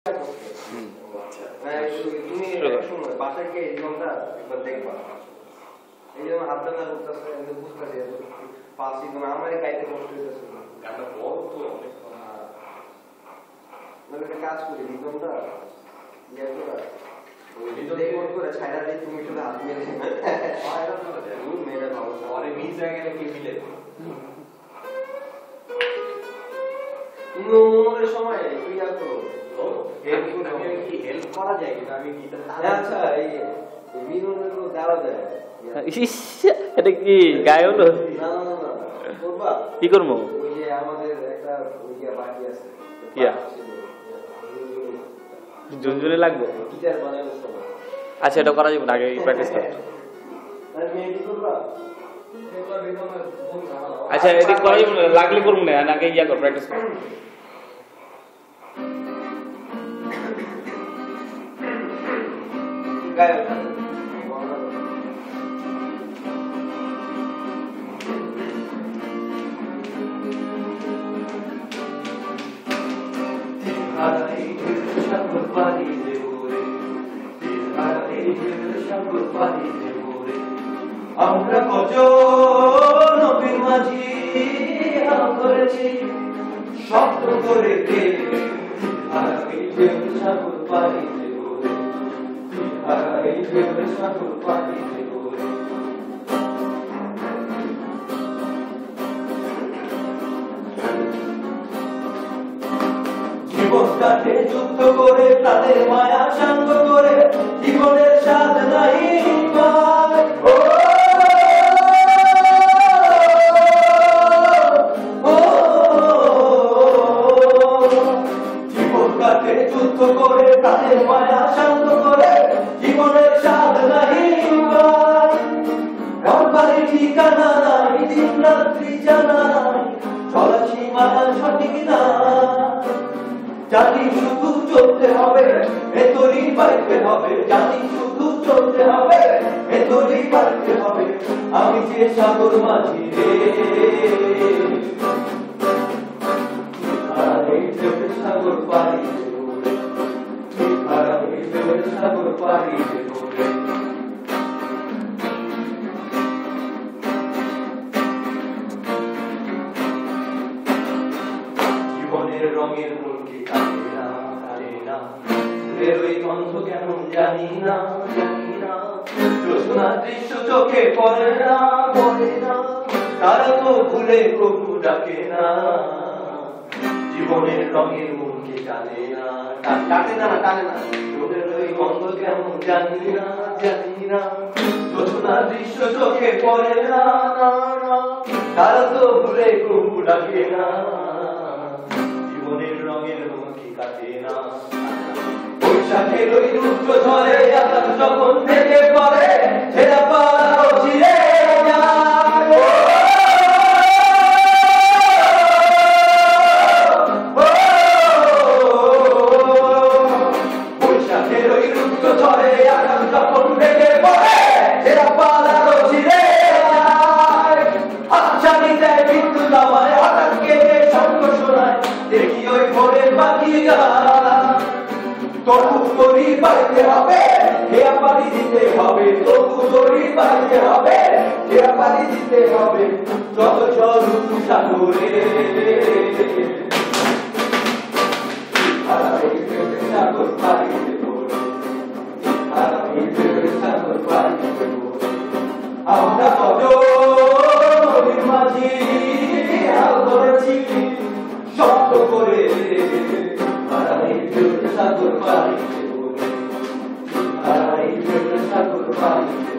তুমি একসময় বাসায় গিয়ে এই জীবনটা একবার দেখবা, এই জন্য হাত টানা করতেছে, বুঝতেছি পাঁচই কোনো আমারই খাইতে কষ্ট হইতেছে, কাজ করি জীবনটা ইয়ে করে ছাইরা দিয়ে তুমি শুধু হাত মেরে মেরে ভালো মিস হয়ে গেলে কি মিলে তুমি সময় ক্রিয়া করো হেল্প করা যায় কিন্তু আমি কি আচ্ছা এই মিনুনের তো দেওয়া যায় এটা কি গায়ে হলো না না না না করবা কি করবো ওই যে আমাদের একটা ইয়া বাকি আছে ইয়া ঝুনঝুনি লাগবে গিটার বানানোর সময় আচ্ছা এটা করা যাবে না আগে প্র্যাকটিস করতে আর মেহেদি করবা আচ্ছা এটা করা যাবে না লাগলে করব না আগে ইয়া কর প্র্যাকটিস কর গায় আমরা কত নবীর মাঝি করেছি স্বপ্ন করে সাগর পানি সাগর পানি জীবনটাকে যুদ্ধ করে তাদের মায়া শান্ত করে জীবনের স্বাদ নাই জীবনটাকে যুদ্ধ করে তাদের মায়া শান্ত করে জীবনের স্বাদ নাই ঘরবাড়ি ঠিকানা নাই দিন রাত্রি জানা নাই চলা সীমানা সঠিক না জানি শুধু চলতে হবে ভেতরই বাড়তে হবে জানি শুধু চলতে হবে ভেতরই বাড়তে হবে আমি যে সাগর মাঝি রে সাগর পাড়ি সাগর পাড়ি জীবনের রঙের মুরগি কাটে না ওই গন্ধ কেমন জানি না জ্যোৎস্নার দৃশ্য চোখে পড়ে না তারা তো ভুলে প্রভু ডাকে না জীবনের রঙের মুরগি টানে না ওদের ওই গন্ধ কেমন জানি না জ্যোৎস্নার দৃশ্য চোখে পড়ে না তারা তো ভুলে প্রভু ডাকে না জীবনের রঙের মুখি কাটে না বৈশাখের ওই রুদ্র ঝড়ে আকাশ যখন থেকে পড়ে ছেড়া পাড়াও ছিঁড়ে বৈশাখের ওই রুদ্র ঝড়ে আকাশ যখন থেকে পড়ে ছেড়া পাড়াও ছিঁড়ে আচ্ছানি দেয় বিদ্যুৎ দামায় হঠাৎ কেটে শঙ্খ শোনায় দেখি ওই ভোরের পাখি তবু তরি বাড়িতে হবে হেয়া পানি দিতে হবে তবু তরি বাড়িতে হবে হেয়া পানি দিতে হবে যত চলু সাগরে সাগর পানি সাগর পানি আমরা কত নদীর মাঝি করেছি শব্দ করে সাগর পানি সাগর পানি